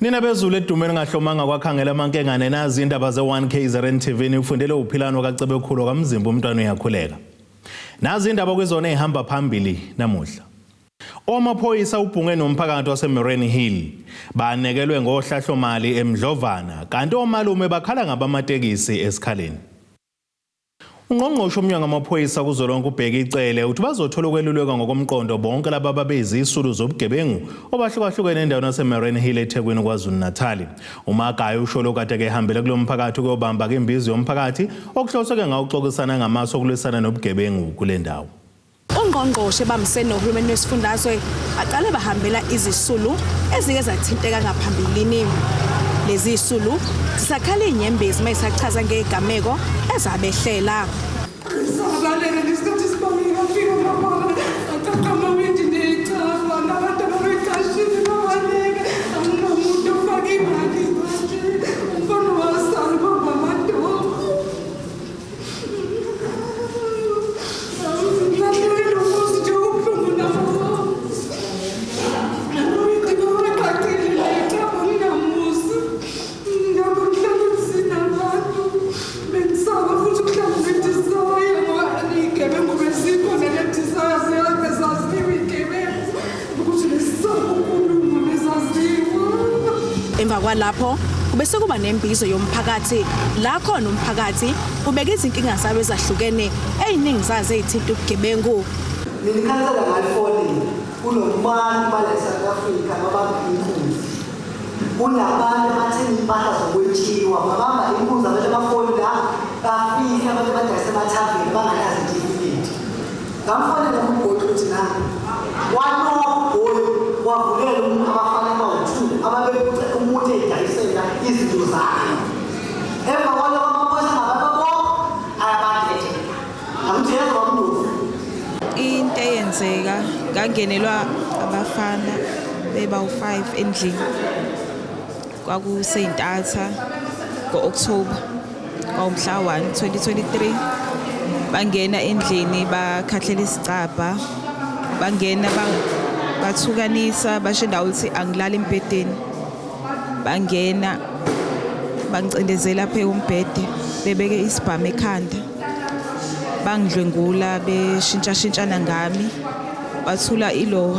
Nina bezulu edumeni ngahlomanga kwakhangela amankengane nazi indaba ze1 KZN TV nifundele uphilano kaCebekhulu kaMzimba umntwana uyakhuleka. Nazi indaba kwizona ehamba phambili namuhla. Omaphoyisa ubhunge nomphakathi waseMarine Hill banekelwe ngohlahlomali eMdlovana kanti omalume bakhala ngabamatekisi esikhaleni. Ungqongqoshe umnyango wamaphoyisa kuzolonke ubheka icele uthi bazothola ukweluleka ngokomqondo bonke laba babezisulu zobugebengu obahlukahlukene endaweni yaseMarine Hill eThekwini KwaZulu-Natal. uMagayi usho lokade ke ehambele kulomphakathi kuyobamba ke imbizo yomphakathi okuhloseke ngawuxoxisana ngamaso okulwisana nobugebengu kule ndawo. Ungqongqoshe bamsene nohulumeni wesifundazwe aqale bahambela izisulu ezike zathinteka ngaphambilini. Lezi isulu zisakhala inyembezi mayisachaza ngegameko ezabehlela. Emva kwalapho kubese kuba nembizo yomphakathi la khona umphakathi ubeka izinkinga zabo ezahlukene eziningi zazo ezithinta ubugebengu. Nginikhansela ngayifoni kunokubantu bala South Africa babamphunzi. Kunabantu abathenga impahla zokwetshiwa babamba impunzi abantu abafoni la bafika abantu abadayisa emathaveni banganazi itifikethi. Ngamfonela umbhoti ukuthi na wavulela umuntu abafana abawu-2 ababephuca umuntu edayisela izinto zakhe. Emva kwalokho amaphoyisa ngababo ayabadedela. Akuthi yezwa umntu. Into eyenzeka ngangenelwa abafana beba-5 endlini. Kwakuseyintatha ngo-October ngomhla 1 2023. Bangena endlini bakhahlela isicabha. Bangena bathukanisa basho indawo ukuthi angilala embedeni. Bangena bangicindezela phe umbhede bebeke isibhamu ekhanda. Bangidlwengula beshintshashintshana ngami. Bathula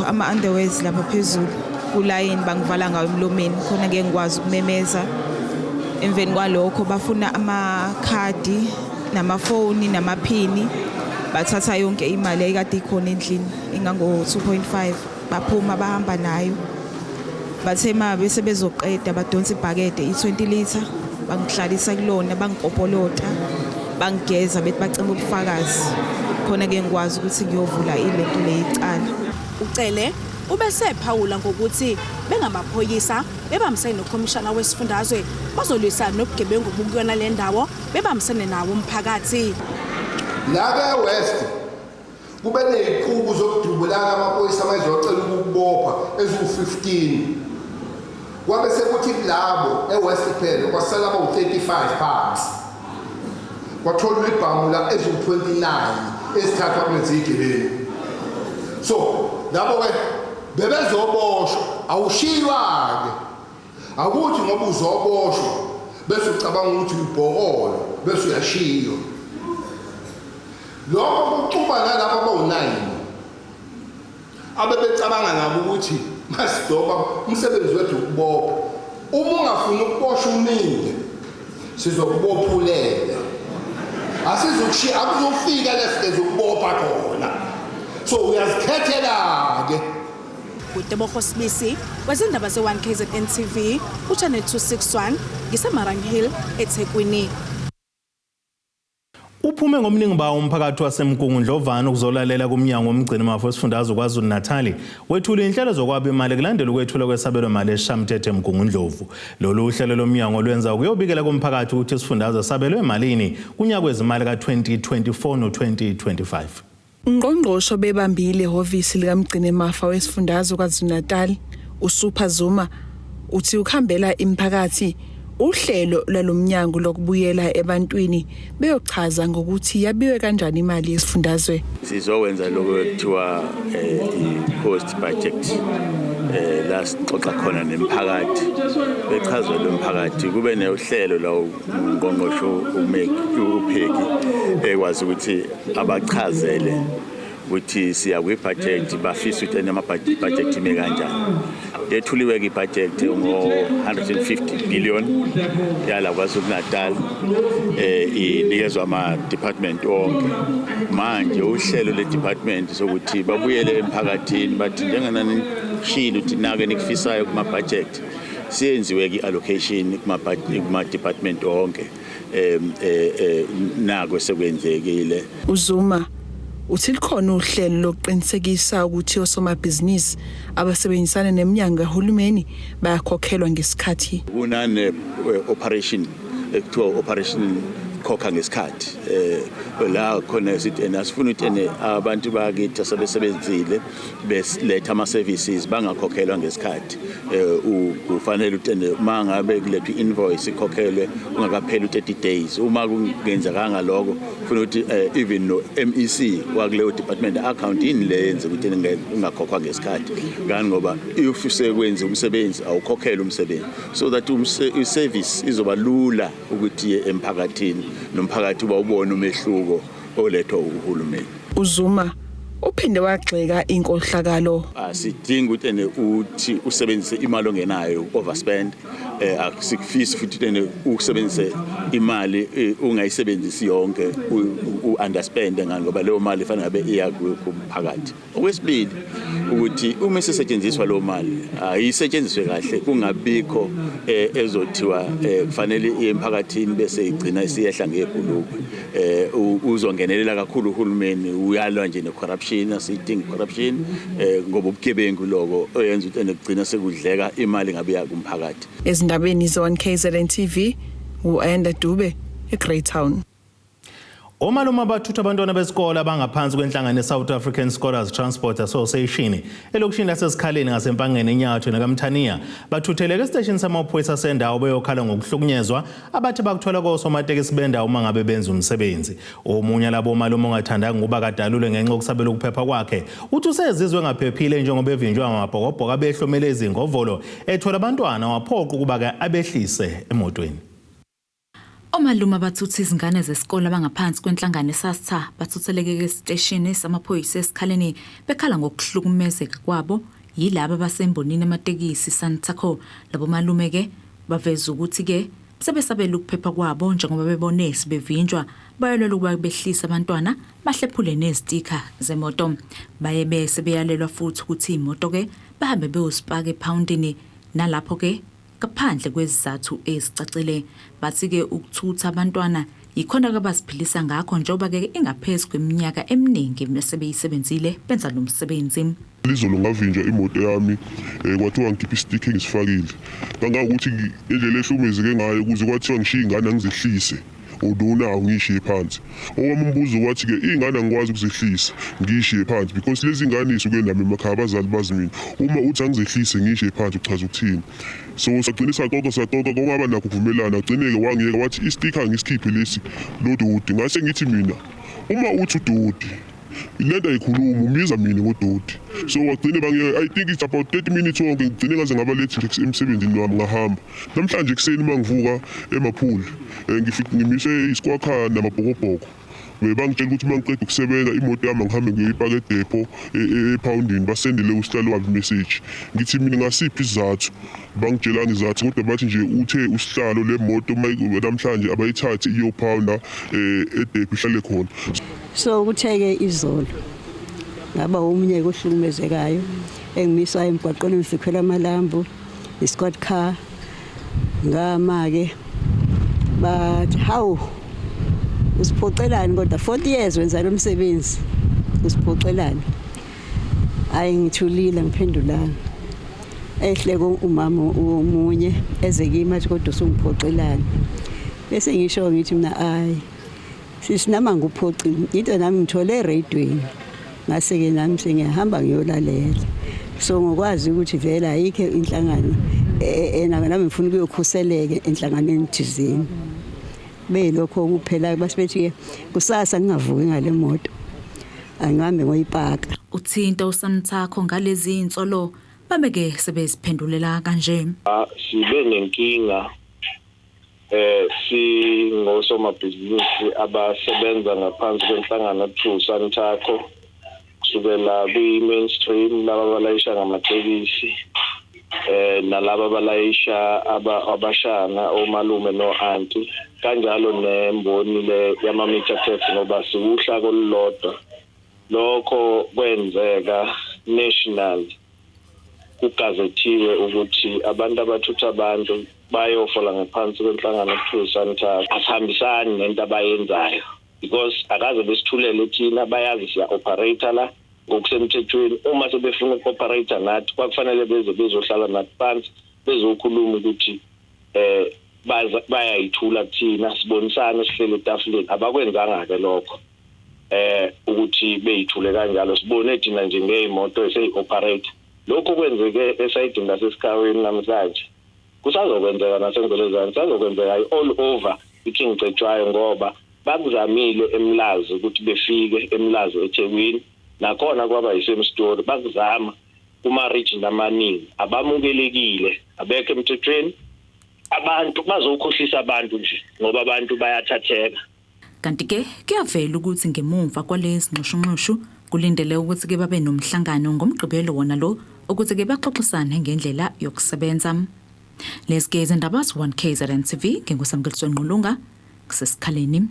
ama-underwears lapha phezulu kulayini bangivala ngayo emlomeni khona ngeke ngikwazi ukumemeza. Emveni kwalokho bafuna amakhadi namafoni namaphini. Bathatha yonke imali ekade ikhona endlini ingango-2.5 baphuma bahamba nayo. Bathema bese bezoqeda badonsa ibhakede i-20 litre bangihlalisa kulona bangikopolota bangigeza bethi bacela ubufakazi khona ke ngikwazi ukuthi ngiyovula ilento leyicala. Ucele ubese phawula ngokuthi bengamaphoyisa bebamsene nokhomishana wesifundazwe bazolwisana nobugebengu obukuyona le ndawo bebamsene nawo umphakathi. La West kube neziqubu zokudubulana amaphoyisa abazocela ukubopha ezu-15 kwabe sekuthi labo eWest phela kwasala abawu-35 phansi kwatholwa ibhamu la ezu-29 esithathwa kwezigebengu. So labo ke bebezoboshwa awushiywa-ke akuthi ngoba uzoboshwa bese ucabanga ukuthi ubhokolo bese uyashiywa. Lokho kuxuba nalabo abawu-9 abebecabanga nabo ukuthi masidoba umsebenzi wethu ukubopha. Uma ungafuni ukuboshwa uningi sizokubophulela. Asizokushiya akuzofika lesitezo ukubopha khona. So uyazikhethela-ke. uTebogo Sibisi wezindaba ze1 KZN TV uChannel 261 ngiseMarine Hill eThekwini. Uphume ngomningi bawo umphakathi waseMgungundlovana ukuzolalela kumnyango womgcini mafa wesifundazwe KwaZulu-Natal wethula inhlelo zokwaba imali kulandela ukwethula kwesabelo mali eShamthethe eMgungundlovu. Lolu uhlelo lomnyango lwenza ukuyobikela kumphakathi ukuthi isifundazwe sabelwe emalini kunyaka wezimali ka-2024 no-2025. Ungqongqoshe bebambile ihhovisi likamgcini mafa wesifundazwe KwaZulu-Natal uSupha Zuma uthi ukhambela imiphakathi uhlelo lalomnyango lokubuyela ebantwini beyochaza ngokuthi yabiwe kanjani imali yesifundazwe. Sizowenza lokho ekuthiwa i-post budget la sixoxa khona nemphakathi bechazwe lo mphakathi kube nehlelo la ungqongqosho upheki ekwazi ukuthi abachazele ukuthi siya kwi-budget bafisa ukuthi ama-budget ime kanjani. Yethuliwe i-budget ngo-150 billion yala KwaZulu-Natal inikezwa ama-department onke. Manje uhlelo le-department sokuthi babuyele emphakathini bathi njenganani shilo ukuthi nake nikufisayo kuma-budget siyenziwe ki-allocation kuma-department onke nako sekwenzekile. uZuma uthi likhona uhlelo lokuqinisekisa ukuthi osomabhizinisi abasebenzisana neminyango kahulumeni bayakhokhelwa ngesikhathi. Kunane operation ekuthiwa operation khokha ngesikhathi la khona sithi asifuna ukuthi abantu bakithi asebesebenzile beletha ama services bangakhokhelwa ngesikhathi kufanele ukuthi mangabe kulethe invoice ikhokhelwe ungakapheli 30 days uma kungenzekanga lokho ufuna ukuthi even no MEC wakuleyo department account inlenze ukuthi ungakhokhwa ngesikhathi ngani ngoba if usekwenza umsebenzi awukhokhela umsebenzi so that service izoba lula ukuthi emphakathini nomphakathi bawubona umehluko olethwa uhulumeni. uZuma uphinde wagxeka inkohlakalo. Asidingi ukuthi usebenzise imali ongenayo overspend asikufisi futhi usebenzise imali ungayisebenzisi yonke underspend ngani ngoba leyo mali ifanele ngabe iya kumphakathi. Okwesibili ukuthi uma isetshenziswa lo mali ayisetshenziswe kahle kungabikho ezothiwa kufanele emphakathini bese igcina isiyehla ngebhuluku uzongenelela kakhulu uhulumeni uyalwa nje ne-corruption asidingi corruption ngoba ubugebengu lokho oyenza ukuthi nekugcina sekudleka imali ngabe yakumphakathi. Ezindabeni ze-1KZN TV uAnda Dube eGreytown. Omalume abathutha abantwana besikole abangaphansi kwenhlangano South African Scholars Transport Association elokishini lasesikhaleni ngasempangeni eNyatho nakaMthaniya bathutheleke esiteshini samaphoyisa sendawo beyokhala ngokuhlukunyezwa abathi bakuthola kosomatekisi bendawo uma ngabe benza umsebenzi. Omunye labo omalume ongathandanga ukuba kadalule ngenxa yokusabela ukuphepha kwakhe uthi usezizwe ngaphephile njengoba evinjwa amabhokobhoko abehlomele izingovolo ethola abantwana waphoqa ukuba ke abehlise emotweni. Omalume abathutha izingane zesikole abangaphansi kwenhlangano SASTA bathutheleke esiteshini samaphoyisa esikhaleni bekhala ngokuhlukumezeka kwabo yilabo abasembonini amatekisi Santaco. Labo malume ke baveza ukuthi ke sebesabela ukuphepha kwabo njengoba bebone sibevinjwa bayalelwa ukuba behlisa abantwana bahlephule nezitika zemoto baye bese beyalelwa futhi ukuthi imoto ke bahambe beyosipaka ePoundini nalapho ke kaphandle kwezizathu ezicacile bathi ke ukuthutha abantwana ikhona abasiphilisa ngakho njengoba ke ingaphezulu kweminyaka eminingi besebeyisebenzile benza lo msebenzi. Lizolo ngavinjwa imoto yami kwathiwa ngikhipha istikhi ngisifakile kangakuthi indlela ehlumezeke ngayo ukuze kwathiwa ngishiye ingane ngizehlise uduna ngishiye phansi. Owamumbuzo wathi ke ingane angikwazi ukuzehlisa ngishiye phansi because lezi ngane isuke nami emakhaya abazali bazi mina uma uthi angizehlise ngishiye phansi uchaza ukuthini. So sagcinisa konke kwaba nakho kuvumelana agcineke wangiyeka wathi istikhi angisikhiphe lesi lodudi ngase ngithi mina uma uthi ududi lento ayikhuluma umiza mina ngododi so wagcine bangiyeka I think it's about 30 minutes wonke ngigcine ngaze ngaba late emsebenzini wami ngahamba namhlanje ekseni mangivuka emaphuli ngifike ngimise isikwakha namabhokobhoko bangitshela ukuthi mangiqeda ukusebenza imoto yami ngihambe ngiyoyipaka edepo ePoundini basendele usihlalo wami message ngithi mina ngasiphi isizathu bangitshelanga izathu kodwa bathi nje uthe usihlalo lemoto namhlanje abayithathi iyoPounda edepo ihlale khona. So ukutheke izolo ngaba umunye kohlukumezekayo engimisa emgwaqweni ngifikhela amalambu isquad car ngama ke but how usiphocelani kodwa 40 years wenza lo msebenzi usiphocelani ayingithulile ngiphendulanga ehleko umama omunye ezekima athi kodwa usungiphocelani bese ngisho ngithi mina ayi sisinama nguphoci into nami ngithole eradweni ngase ke nami sengihamba ngiyolalela so ngokwazi ukuthi vela ayikho inhlangano nami ngifuna ukuyokhuseleke enhlanganeni thizeni belokho kuphela basibethi kusasa ngingavuki ngale moto angihambe ngoyipaka. Uthinta usamthakho ngalezi insolo babeke sebeziphendulela kanje. Sibe nenkinga singosomabhizinisi abasebenza ngaphansi kwenhlangano True Santaco kusukela kwi-mainstream laba balayisha ngamatekisi nalaba balayisha abashana omalume no-anti kanjalo nemboni le yama-meter taxi ngoba sikuhla kolulodwa lokho kwenzeka national kugazethiwe ukuthi abantu abathutha abantu bayofola ngaphansi kwenhlangano True Santaco asihambisani nento abayenzayo because akaze besithulele thina bayazi siya operator la ngokusemthethweni uma sebefuna uku-operator nathi kwakufanele bezohlala nathi phansi bezokhuluma ukuthi bayayithula thina sibonisane sihlele etafuleni abakwenzanga-ke lokho ukuthi beyithule kanjalo sibone thina njengey'moto eseyi-operator lokho kwenzeke esayidini lasesikaweni namhlanje kusazokwenzeka nasengolezane kusazokwenzeka all over iKing Cetshwayo ngoba bakuzamile eMlazi ukuthi befike eMlazi eThekwini nakhona kwaba yisame story bakuzama kuma-region amaningi abamukelekile abekho emthethweni abantu bazokhohlisa abantu nje ngoba abantu bayathatheka. Kanti-ke kuyavela ukuthi ngemuva kwalezi nxushunxushu kulindele ukuthi-ke babe nomhlangano ngomgqibelo wona lo ukuthi-ke baxoxisane ngendlela yokusebenza. Lezi-ke izindaba z1KZN TV nginguSamkeliso Nqulunga kusesikhaleni.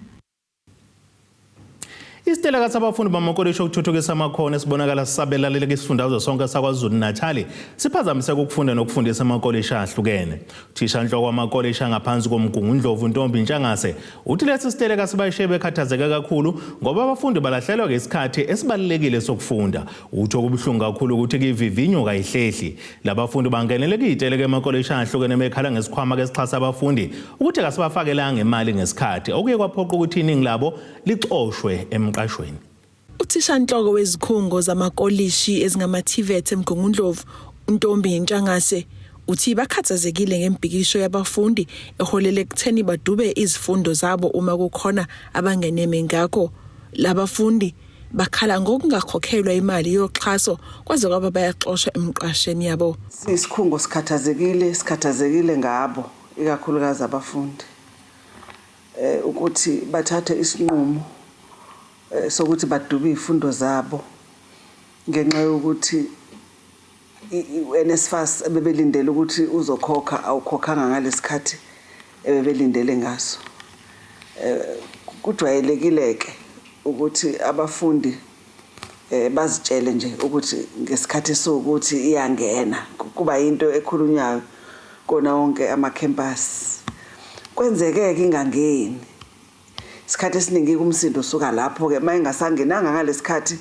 Isiteleka sabafundi bamakolesha okuthuthukisa amakhono esibonakala sisabelalele isifundazwe sonke saKwaZulu Natal siphazamiseka ukufunda nokufundisa amakolesha ahlukene. Uthishanhloko wamakolesha ngaphansi komgungu Ndlovu Ntombi Ntshangase uthi lesi siteleka sibayishiye bekhathazeka kakhulu ngoba abafundi balahlelwa ngesikhathi esibalulekile sokufunda. Utho kubuhlungu kakhulu ukuthi ivivinyo kayihlehli. Labafundi bangeneleka iteleka emakolesha ahlukene bekhala ngesikhwama ke sixhasa abafundi ukuthi kasibafakelanga imali ngesikhathi okuye kwaphoqa ukuthi iningi labo lixoshwe emqashweni. Uthishanhloko wezikhungo zamakolishi ezingama-TVET eMgungu Ndlovu uNtombi Ntshangase uthi bakhathazekile ngembhikisho yabafundi eholele ekutheni badube izifundo zabo uma kukhona abangeneme ngakho. Labafundi bakhala ngokungakhokhelwa imali yoxhaso kwaze kwaba bayaxoshwa emqasheni yabo. Isikhungo sikhathazekile ngabo ikakhulukazi abafundi ukuthi bathathe isinqumo sokuthi badube izifundo zabo ngenxa yokuthi NSFAS bebelindele ukuthi uzokhokha awukhokhanga ngalesikhathi ebebelindele ngaso. Kujwayelekile ke ukuthi abafundi bazitshele nje ukuthi ngesikhathi sokuthi iyangena kuba into ekhulunywayo kona wonke ama-campus. Kwenzeke ke ingangeni isikhathi esiningi kumsindo usuka lapho ke mayingasangenanga ngalesikhathi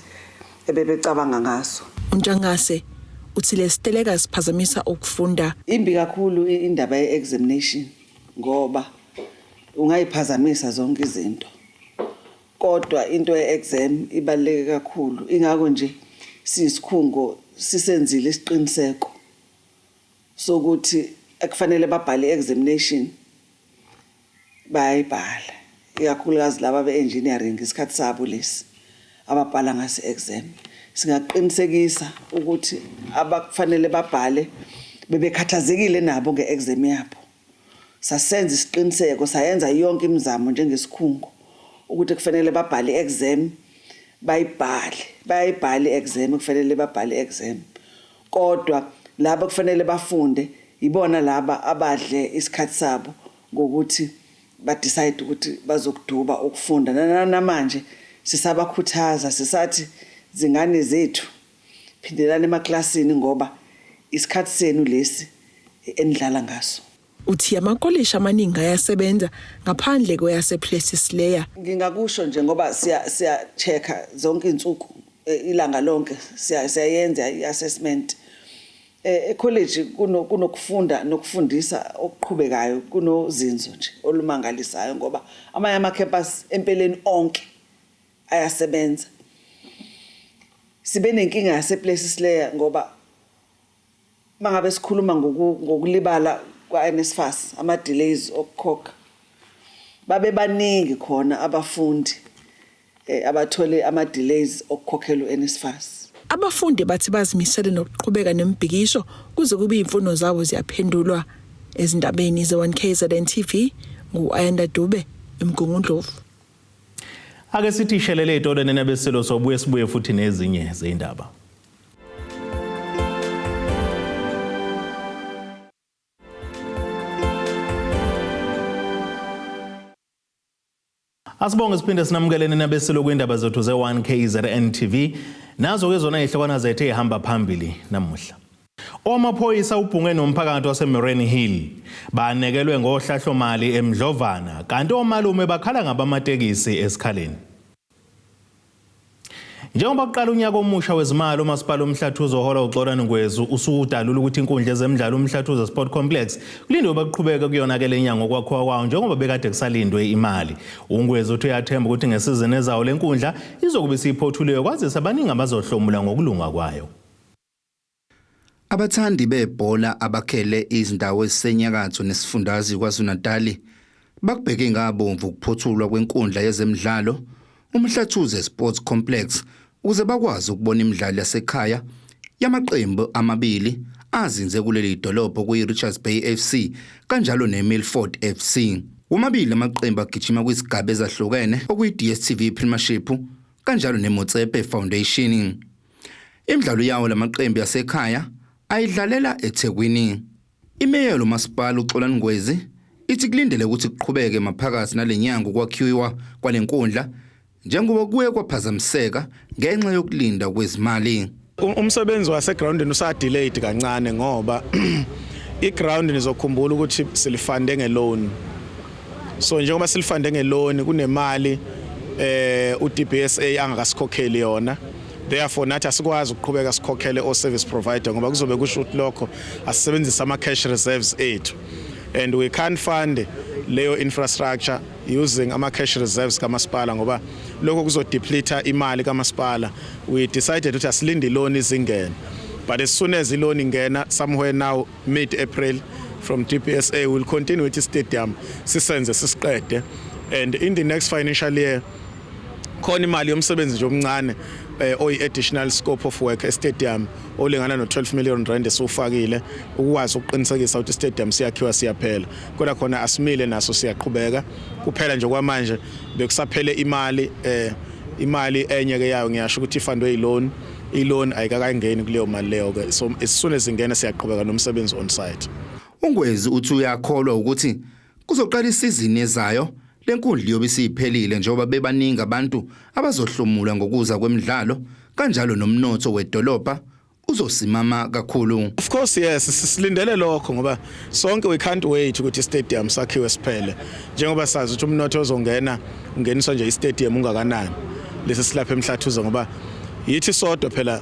ebebecabanga ngaso. uNtshangase uthi lesiteleka siphazamisa ukufunda. Imbi kakhulu indaba ye-examination ngoba ungayiphazamisa zonke izinto kodwa into ye-exam ibaluleke kakhulu ingakho nje sisikhungo sisenzile isiqiniseko sokuthi ekufanele babhale i-examination bayibhala ikakhulukazi laba be-engineering isikhathi sabo lesi ababhala ngase exam. Singaqinisekisa ukuthi abakufanele babhale bebekhathazekile nabo nge-exam yabo. Sasenza isiqiniseko sayenza yonke imizamo njengesikhungo ukuthi kufanele babhale i-exam bayibhale i-exam kufanele babhale i-exam kodwa laba kufanele bafunde ibona laba abadle isikhathi sabo ngokuthi badecide ukuthi bazokuduba ukufunda. Namanje sisabakhuthaza sisathi zingane zethu phindelana emaklasini ngoba isikhathi senu lesi endlala ngaso. Uthi amakolesha amaningi ayasebenza ngaphandle kweyasePlaces Layer. Ngingakusho nje ngoba siya-checka zonke insuku ilanga lonke siyayenza i-assessment. College kunokufunda nokufundisa okuqhubekayo kunozinzo nje olumangalisayo ngoba amanye ama-campus empeleni onke ayasebenza. Sibe nenkinga yasePlaces Layer ngoba mangabe sikhuluma ngokulibala kwa-NSFAS ama-delays okukhokha babe baningi khona abafundi abathole ama-delays okukhokhelwa u-NSFAS. abafundi bathi bazimisele nokuqhubeka nemibhikisho kuze kube imfundo zabo ziyaphendulwa. Ezindabeni ze1KZN TV ngu-Ayanda Dube eMgungundlovu. Ake sithi ishelele itolo nenabeselo sobuye sibuye futhi nezinye zeindaba. Asibonge siphinde sinamkelene nabeselo kwindaba zethu ze1KZN TV. Nazo ke zona ihlokwana zethu ehamba phambili namuhla. Omaphoyisa ubhunge nomphakathi waseMoreni Hill banekelwe ngohlahlomali eMdlovana kanti omalume bakhala ngabamatekisi esikhaleni. Njengoba kuqala unyaka omusha wezimali uMasipala uMhlathuze ohola uXolani Ngwezu usudalula ukuthi inkundla zemidlalo uMhlathuze Sport Complex kulindwe baqhubeka kuyona ke lenyanga okwakhiwa kwawo njengoba bekade kusalindwe imali. uNgwezu uthi uyathemba ukuthi ngesizini ezayo lenkundla izokuba isiphothuliwe kwazisa abaningi abazohlomula ngokulunga kwayo. Abathandi bebhola abakhele izindawo ezisenyakatho nesifundazwe kwaZulu-Natal bakubheke ngabomvu ukuphothulwa kwenkundla yezemidlalo uMhlathuze Sports Complex ukuze bakwazi ukubona imidlalo yasekhaya yamaqembu amabili azinze kuleli dolobho kuyiRichards Bay FC kanjalo neMilford FC. Omabili amaqembu agijima kwisigaba ezahlukene okuyi-DStv Premiership kanjalo neMotsepe Foundation. Imidlalo yawo lamaqembu yasekhaya ayidlalela eThekwini. Imeya lomasipala uXolani Ngwezi ithi kulindele ukuthi kuqhubeke maphakathi nalenyanga ukwakhiwa kwalenkundla njengoba kuye kwaphazamiseka ngenxa yokulinda kwezimali. Umsebenzi wasegroundini usadelayed kancane ngoba iground nizokhumbula ukuthi silifande ngeloan. So njengoba silifande ngeloan kunemali uDBSA angakasikhokheli yona. Therefore nathi asikwazi ukuqhubeka sikhokhele o service provider ngoba kuzobe kusho ukuthi lokho asisebenzisa ama cash reserves ethu and we can't fund leyo infrastructure using ama cash reserves kamasipala ngoba lokho kuzodeplete imali kamasipala. We decided ukuthi asilinde loan izingene, but as soon as loan ingena somewhere now mid April from DBSA will continue with the stadium sisenze sisiqede, and in the next financial year khona imali yomsebenzi nje omncane additional scope of work stadium olingana no12 million rand esufakile ukwazi ukuqinisekisa ukuthi stadium siyakhiwa siyaphela. Kodwa khona asimile naso siyaqhubeka kuphela nje kwamanje bekusaphele imali enye ke yayo ngiyasho ukuthi ifundwe i-loan ayikakangeni kuleyo mali leyo ke. So as soon as ingena siyaqhubeka nomsebenzi on site. uNgwezi uthi uyakholwa ukuthi kuzoqala isizini ezayo lenkundla yobe siyiphelile njengoba bebaningi abantu abazohlomula ngokuza kwemidlalo kanjalo nomnotho wedolobha uzosimama kakhulu. Of course yes, sisilindele lokho ngoba sonke we can't wait ukuthi istadium sakhiwe siphele njengoba sazi ukuthi umnotho ozongena ungeniswa nje istadium ungakanani lesi silapha eMhlathuze ngoba yithi sodwa phela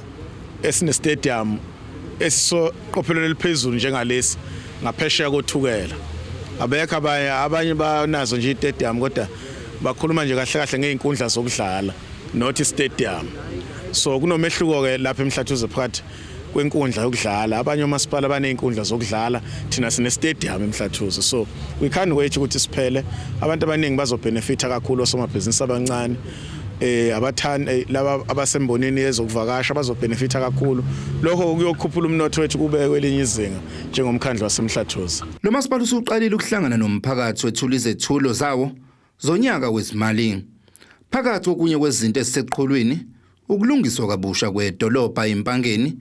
esine stadium esisoqophelelo eliphezulu njengalesi ngaphesheya kothukela. Abekho abanye banazo nje istadium kodwa bakhuluma nje kahle kahle ngeinkundla zokudlala not istadium. So kunomehluko ke lapha eMhlathuze phakathi kwenkundla yokudlala. Abanye omasipala baneinkundla zokudlala, thina sine stadium eMhlathuze. So we can't wait ukuthi siphele. Abantu abaningi bazobenefita kakhulu osomabhizinisi abancane. Abathandi laba abasembonini yezokuvakasha bazobenefita kakhulu. Lokho kuyokhuphula umnotho wethu kube kwelinye izinga njengomkhandlu waseMhlathuze. Lo masipala usuqalile ukuhlangana nomphakathi wethula izethulo zawo zonyaka wezimali. Phakathi okunye kwezinto eziseqhulwini ukulungiswa kabusha kwedolobha eMpangeni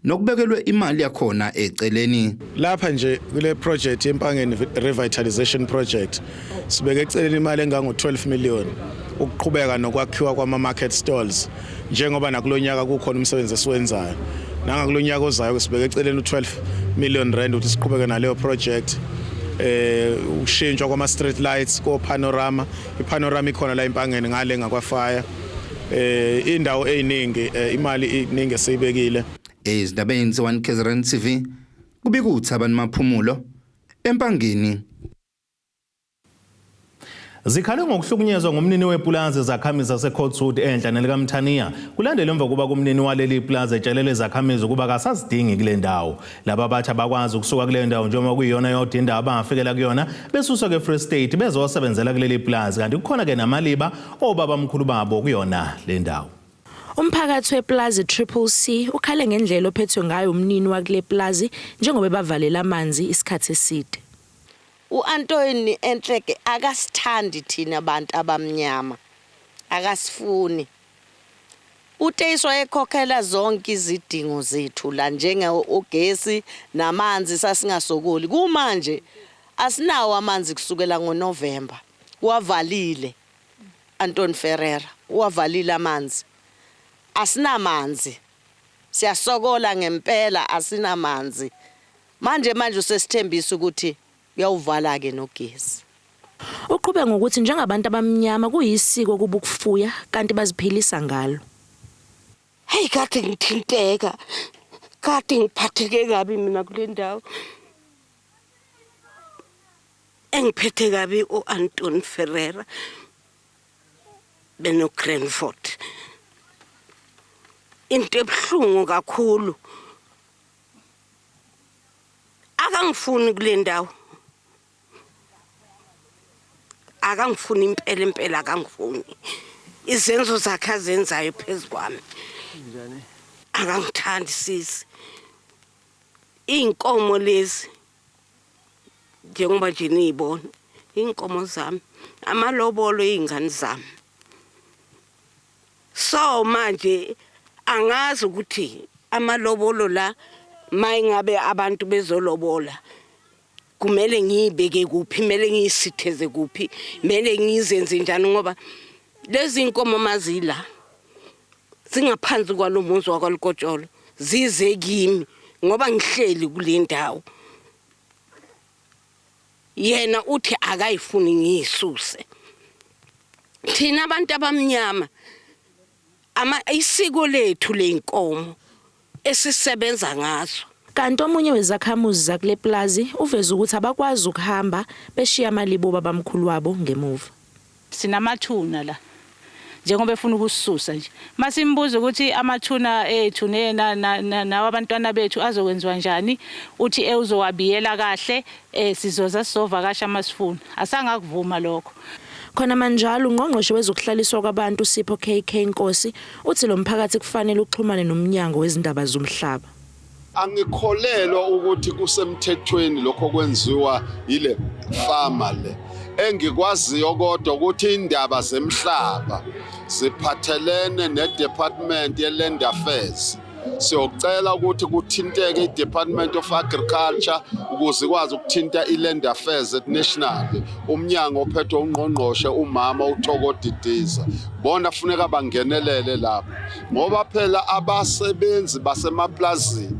nokubekelwe imali yakhona eceleni. Lapha nje kule project yeMpangeni revitalization project sibeke eceleni imali engango 12 million ukuqhubeka nokwakhiwa kwama market stalls njengoba nakulonyaka kukhona umsebenzi esiwenzayo. Nangakulonyaka ozayo sibeke eceleni u12 million rand ukuthi siqhubeke naleyo project. Ushintshwa kwama street lights ko panorama. Ipanorama ikhona la eMpangeni ngale ngakwafire. Indawo eziningi imali iningi esibekile. Ezindabeni ze1KZN TV kubika uThabani Maphumulo eMpangeni. Zikhale ngokuhlukunyezwa ngumnini wepulazi zakhamizi zaseCotswood enhla nelikaMthaniya kulandela emva kuba kumnini waleli plaza etshelele zakhamizi ukuba kasazidingi kule ndawo. Laba bathi abakwazi ukusuka kule ndawo njengoba kuyiyona yodwa indawo abangafikela kuyona besuswa ke-Free State bezosebenzela kuleli plaza kanti kukhona ke namaliba obabamkhulu babo kuyona le ndawo. Umphakathi weplazi Triple C ukhale ngendlela ophethwe ngayo umnini wakule plazi njengoba bavalela amanzi isikhathi eside. U-Antoine Enhleke akasithandi thina abantu abamnyama. Akasifuni. Uteyiswa ekhokhela zonke izidingo zethu la njengogesi namanzi sasingasokoli. Kumanje asinawo amanzi kusukela ngoNovember. Wavalile Anton Ferreira, wavalile amanzi. Asinamanzi. Siyasokola ngempela asinamanzi. Manje usesithembisa ukuthi uyawuvala ke nogesi. Uqhubeka ngokuthi njengabantu abamnyama kuyisiko kuba ukufuya kanti baziphilisa ngalo. Hey kade ngithinteka. Kade ngiphatheke kabi mina kule ndawo. Engiphethe kabi uAnton Ferreira beno Cranford. Into ebhlungu kakhulu. Akangifuni kule ndawo. Akangifuni impela akangifuni. Izenzo zakhe azenzayo phezukwami. Njani? Akangithandi sisi. Inkomo lezi njengoba nje niyibona, inkomo zami, amalobolo izingane zami. So manje angazi ukuthi amalobolo la mayingabe abantu bezolobola kumele ngiyibeke kuphi, kumele ngiyisitheze kuphi, kumele ngizenze njani ngoba lezi inkomo mazila singaphansi kwalomuzi wakwaLikotsholo zize kimi ngoba ngihleli kule ndawo. Yena uthi akayifuni ngiyisuse. Thina abantu abamnyama isiko lethu lenkomo esisebenza ngazo. Kanti omunye wezakhamuzi zakule plazi uveza ukuthi abakwazi ukuhamba beshiya amalibo babamkhulu wabo ngemuva. Sinamathuna la. Njengoba efuna ukusisusa nje. Masimbuza ukuthi amathuna ethu nawo abantwana bethu azokwenziwa njani, uthi uzowabiyela kahle, sizoza sovakasha amasifuna. Asangakuvuma lokho. Khona manjalo ungqongqoshe wezokuhlaliswa kwabantu Sipho KK Nkosi uthi lo mphakathi kufanele uxhumane nomnyango wezindaba zomhlaba. Angikholelwa ukuthi kusemthethweni lokho kwenziwa ile farmer le. Engikwaziyo kodwa ukuthi indaba zemhlaba ziphathelene neDepartment yeLand Affairs. Siyocela ukuthi kuthinteke iDepartment of Agriculture ukuze ikwazi ukuthinta iLand Affairs national. Umnyango ophethe ungqongqoshe umama uThokodidisa. Bona funeka bangenelele lapho. Ngoba phela abasebenzi basemaplazini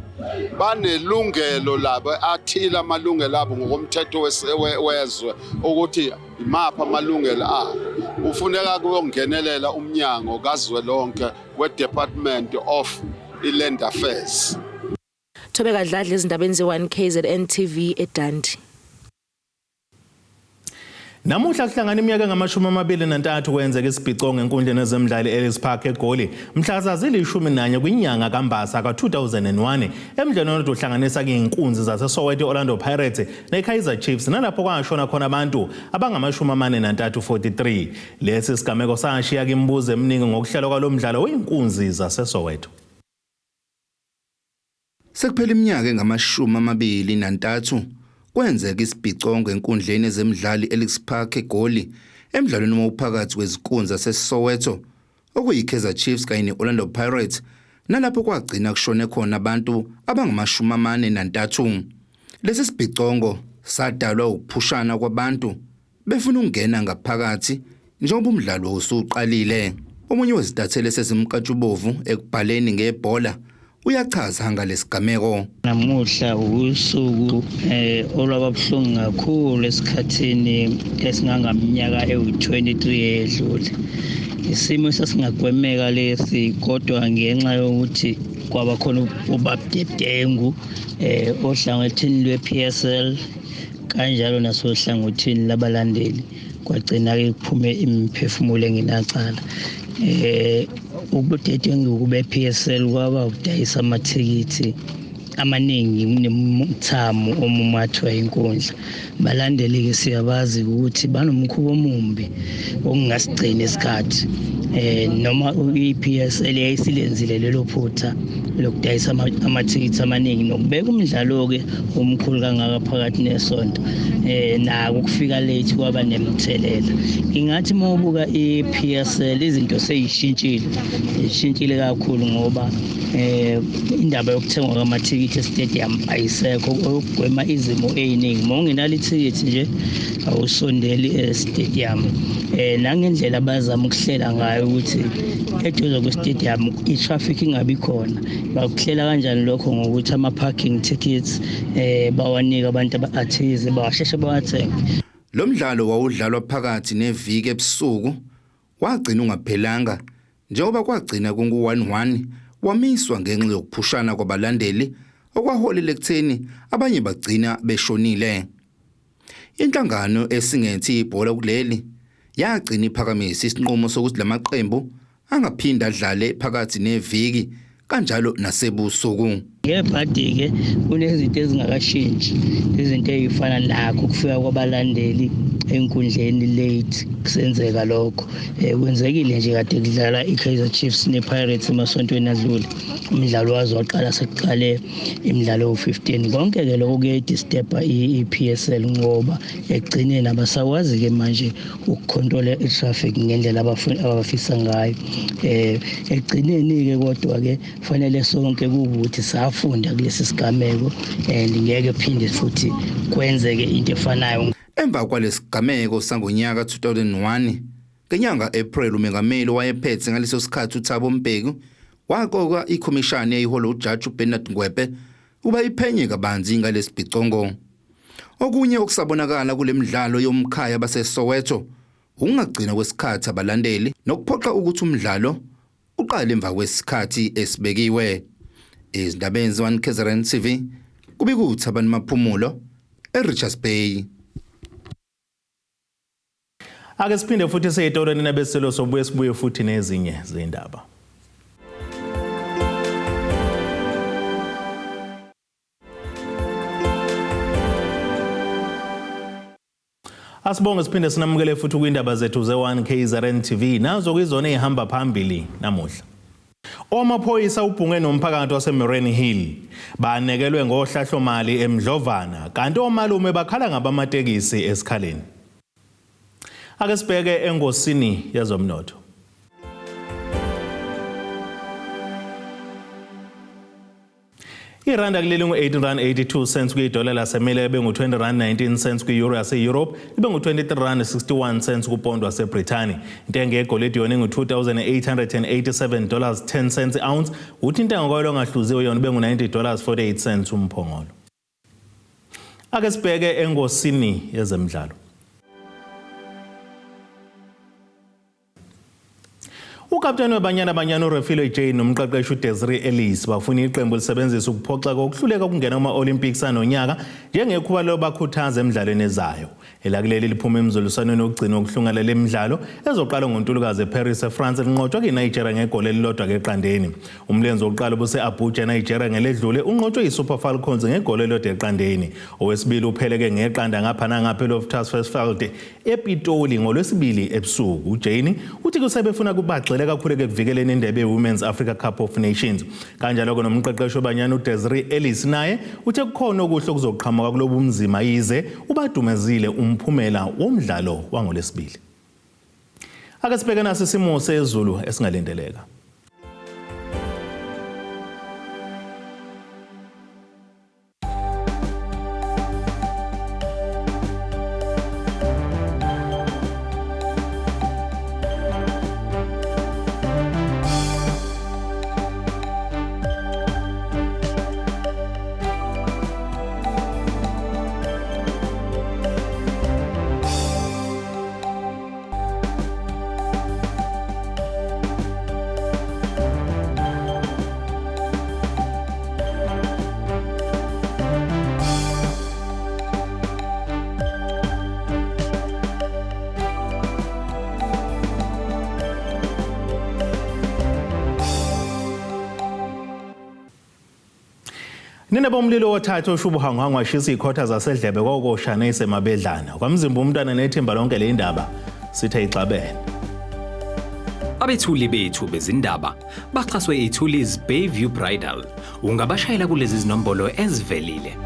banelungelo labo athila amalungelo abo ngokomthetho wezwe ukuthi imapha amalungelo abo. Ufuneka kuyongenelela umnyango kazwelonke weDepartment of iLand Affairs. Thobeka Dladla ezindabeni ze1KZN TV eDandi. Namuhla kuhlangana iminyaka engama-23 kwenzeka isibhicongo enkundleni ezemidlalo eEllis Park eGoli mhla zazili-11 kwinyanga kaMbasa ka-2001 emdlalweni owodwa ohlanganisa inkunzi zaseSoweto Orlando Pirates neKaizer Chiefs nalapho kwashona khona abantu abangama-43. Lesi sigameko sashiya imibuzo eminingi ngokuhlelwa kwalo mdlalo weinkunzi zaseSoweto. Sekuphela iminyaka engama-23 kwenzeka isibhicongo enkundleni ezemidlalo eEllis Park eGoli emidlalweni womphakathi wezikunzi zaseSoweto okuyiKaizer Chiefs kanye neOrlando Pirates nalapho kwagcina kushone khona abantu abangama-43. Lesi sibhicongo sadalwa ukuphushana kwabantu befuna ukungena ngaphakathi njengoba umdlalo usuqalile. Omunye wezitatheli sezimkatshubovu ekubhaleni ngebhola uyachaza ngalesigameko. Namuhla usuku olwababuhlungu kakhulu esikhathini esingangaminyaka ewu-23 edlule. Isimo sasingagwemeka lesi kodwa ngenxa yokuthi kwaba khona ubudedengu ohlangothini lwePSL kanjalo nasohlangothini labalandeli kwagcina-ke kuphume imiphefumulo engenacala. Ubudedengu kube-PSL kwaba ukudayisa amathikithi amaningi kunemthamo omumathwa inkundla balandeli ke siyabazi ukuthi banomkhubo omumbi okungasigcina isikhathi noma iPSL yayisilenzile lelo phutha lokudayisa amathikithi amaningi nokubeka umdlalo ke omkhulu kangaka phakathi nesonto nako ukufika late kwaba nemthelela. Ingathi mawubuka iPSL izinto seyishintshile kakhulu ngoba indaba yokuthengwa kwamathikithi estadium ayisekho okugwema izimo eziningi. Mongenali ithikithi nje awusondeli estadium nangendlela bazama ukuhlela ngayo ukuthi eduze kwestadium itraffic ingabi khona. Bakuhlela kanjani lokho ngokuthi ama parking tickets bawanika abantu abathize bawasheshe bawathenge. Lo mdlalo wawudlalwa phakathi neviki ebusuku wagcina ungaphelanga njengoba kwagcina kungu-1-1 wamiswa ngenxa yokuphushana kwabalandeli okwaholela ekutheni abanye bagcina beshonile. Inhlangano esingethi ibhola kuleli yagcina iphakamisa isinqumo sokuthi lamaqembu angaphinda adlale phakathi neviki kanjalo nasebusuku. Ngebhadi ke kunezinto ezingakashintshi izinto ezifana nakho ukufika kwabalandeli enkundleni late kusenzeka lokho kwenzekile nje kade kudlala iKaizer Chiefs nePirates emasontweni adlule umdlalo wazo waqala sekuqale imidlalo u15 konke ke lokho kuyidisturba iPSL ngoba egcineni abasakwazi ke manje ukucontrola itraffic ngendlela abafisa ngayo egcineni ke kodwa ke fanele sonke kubuthi safunda kulesi sigameko and ngeke phinde futhi kwenzeke into efanayo. Emva kwalesigameko sangonyaka 2001 ngenyanga April umengameli wayephethe ngaleso sikhathi uThabo Mbeki waqoka ikhomishani eyihola uJudge uBernard Ngwebe uba iphenye kabanzi ngalesibhicongo. Okunye okusabonakala kule midlalo yomkhaya baseSoweto ungagcina kwesikhathi abalandeli nokuphoqa ukuthi umdlalo uqale emva kwesikhathi esibekiwe. Izindabeni ze-1 KZN TV kubikuthi abantu maphumulo eRichards Bay. Ake siphinde futhi seyitolweni nabeselo sobuye sibuye futhi nezinye zindaba. Asibonge siphinde sinamukele futhi kwindaba zethu ze-1 KZN TV nazo kwizona ehamba phambili namuhla. Omaphoyisa ubhunge nomphakathi waseMoreni Hill banekelwe ngohlahlomali eMdlovana kanti omalume bakhala ngabamatekisi esikhaleni. Ake sibheke engosini yezomnotho. Iranda kuleli ngu-18.82 kuyidola lasemele libe ngu-20.19 kueuro yase-Europe libe ngu-23.61 kupondo waseBrithani. Intengo yegolide yona ngu-$2,887.10 ounce uthi intengo kayo ngahluziwe yona ibe ngu-$90.48 umphongolo. Ake sibheke engosini yezemidlalo. Ukapteni weBanyana Banyana uRefilwe Jane nomqeqeshi uDesiree Ellis bafuna iqembu lisebenzisa ukuphoxa kokuhluleka ukungena kuma-Olympics anonyaka njengekhuba lobakhuthaza emidlalweni ezayo. Elakuleli liphuma emzuliswaneni wokugcina ukuhlungana lemidlalo ezoqala ngoNtulukazi eParis eFrance linqotshwa iNigeria ngegoli elilodwa keqandeni. Umlenze wokuqala buse-Abuja eNigeria ngeledlule unqotshwe iSuper Falcons ngegoli elilodwa eqandeni. Owesibili upheleke ngeqanda ngapha nangapha eLoftus Versfeld ePitoli ngolwesibili ebusuku. uJane uthi kusebefuna kubagxile kakhulu ekuvikeleni indebe yeWomen's Africa Cup of Nations. Kanjalo nomqeqeshi weBanyana uDesiree Ellis naye uthe kukhona okuhle okuzoqhamuka kulobu umzima yize ubadumezile umphumela womdlalo wangolesibili. Ake sibheke naso isimo sezulu esingalindeleka. Nina bomlilo othatha oshubuhangwa washisa ikhotha zasedlebe kokoshana esemabedlana. Kwamzimba umntwana nethemba lonke le ndaba sithe ixabene. Abethuli bethu bezindaba baxhaswe iThulis Bayview Bridal. Ungabashayela kulezi zinombolo ezivelile.